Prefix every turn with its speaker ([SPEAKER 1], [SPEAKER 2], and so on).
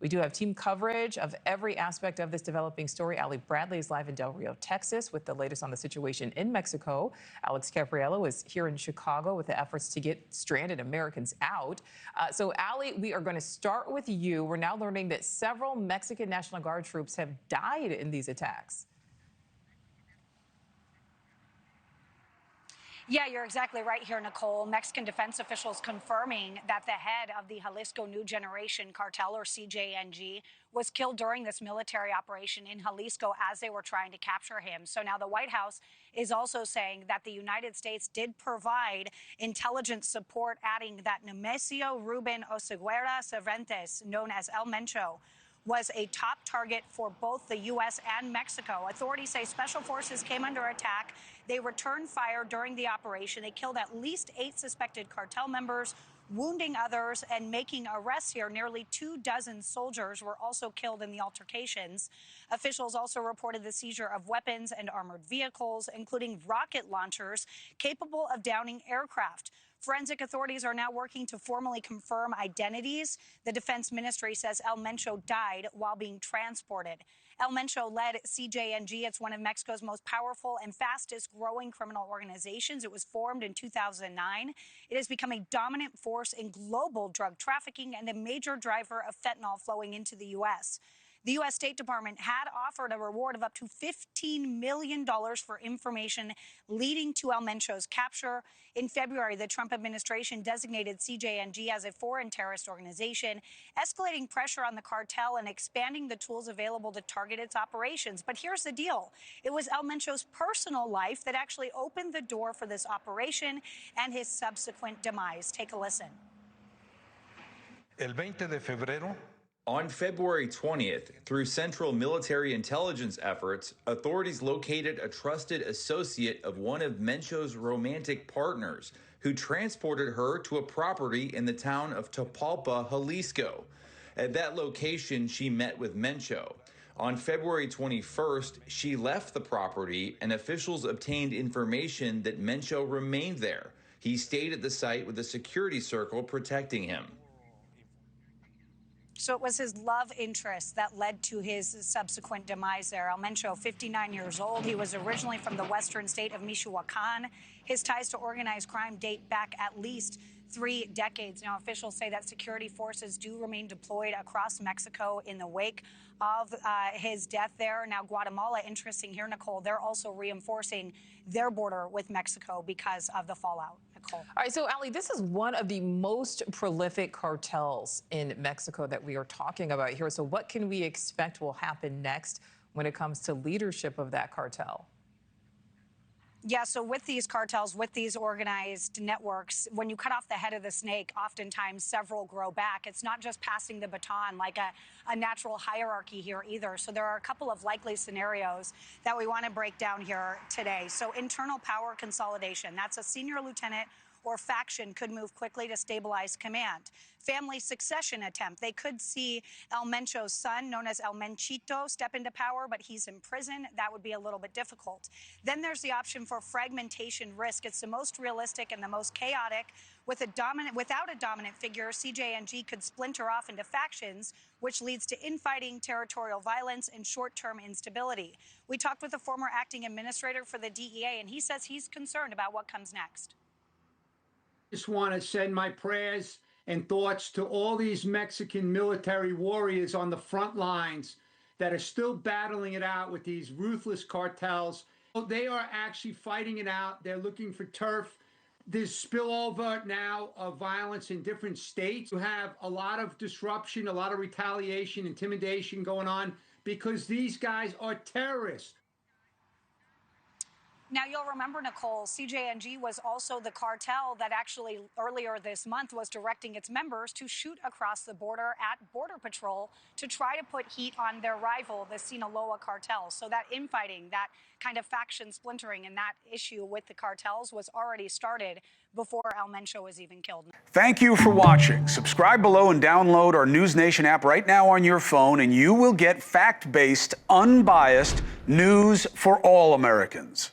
[SPEAKER 1] We do have team coverage of every aspect of this developing story. Ali Bradley is live in Del Rio, Texas, with the latest on the situation in Mexico. Alex Capriello is here in Chicago with the efforts to get stranded Americans out. So, Ali, we are going to start with you. We're now learning that several Mexican National Guard troops have died in these attacks.
[SPEAKER 2] Yeah, you're exactly right here, Nichole. Mexican defense officials confirming that the head of the Jalisco New Generation Cartel, or CJNG, was killed during this military operation in Jalisco as they were trying to capture him. So now the White House is also saying that the United States did provide intelligence support, adding that Nemesio Ruben Oseguera Cervantes, known as El Mencho, was a top target for both the U.S. and Mexico. Authorities say special forces came under attack. They returned fire during the operation. They killed at least 8 suspected cartel members, wounding others and making arrests here. Nearly 24 soldiers were also killed in the altercations. Officials also reported the seizure of weapons and armored vehicles, including rocket launchers capable of downing aircraft. Forensic authorities are now working to formally confirm identities. The Defense Ministry says El Mencho died while being transported. El Mencho led CJNG. It's one of Mexico's most powerful and fastest growing criminal organizations. It was formed in 2009. It has become a dominant force in global drug trafficking and a major driver of fentanyl flowing into the U.S. The U.S. State Department had offered a reward of up to $15 million for information leading to El Mencho's capture. In February, the Trump administration designated CJNG as a foreign terrorist organization, escalating pressure on the cartel and expanding the tools available to target its operations. But here's the deal. It was El Mencho's personal life that actually opened the door for this operation and his subsequent demise. Take a listen.
[SPEAKER 3] El 20 de febrero.
[SPEAKER 4] On February 20th, through Central Military Intelligence efforts, authorities located a trusted associate of one of Mencho's romantic partners, who transported her to a property in the town of Tapalpa, Jalisco. At that location, she met with Mencho. On February 21st, she left the property, and officials obtained information that Mencho remained there. He stayed at the site with a security circle protecting him.
[SPEAKER 2] So it was his love interest that led to his subsequent demise there. El Mencho, 59 years old. He was originally from the western state of Michoacan. His ties to organized crime date back at least 3 decades. Now, officials say that security forces do remain deployed across Mexico in the wake of his death there. Now, Guatemala, interesting here, Nichole, they're also reinforcing their border with Mexico because of the fallout. Nichole.
[SPEAKER 1] All right, so Ali, this is one of the most prolific cartels in Mexico that we are talking about here. So what can we expect will happen next when it comes to leadership of that cartel?
[SPEAKER 2] Yeah, so with these cartels, with these organized networks, when you cut off the head of the snake, oftentimes several grow back. It's not just passing the baton like a natural hierarchy here either. So there are a couple of likely scenarios that we want to break down here today. So internal power consolidation, that's a senior lieutenant or faction could move quickly to stabilize command. Family succession attempt. They could see El Mencho's son, known as El Menchito, step into power, but he's in prison. That would be a little bit difficult. Then there's the option for fragmentation risk. It's the most realistic and the most chaotic. Without a dominant figure, CJNG could splinter off into factions, which leads to infighting, territorial violence, and short-term instability. We talked with a former acting administrator for the DEA, and he says he's concerned about what comes next.
[SPEAKER 5] Just want to send my prayers and thoughts to all these Mexican military warriors on the front lines that are still battling it out with these ruthless cartels. They are actually fighting it out. They're looking for turf. There's spillover now of violence in different states. You have a lot of disruption, a lot of retaliation, intimidation going on because these guys are terrorists.
[SPEAKER 2] Now, you'll remember, Nichole, CJNG was also the cartel that actually earlier this month was directing its members to shoot across the border at Border Patrol to try to put heat on their rival, the Sinaloa cartel. So that infighting, that kind of faction splintering and that issue with the cartels was already started before El Mencho was even killed.
[SPEAKER 6] Thank you for watching. Subscribe below and download our NewsNation app right now on your phone, and you will get fact-based, unbiased news for all Americans.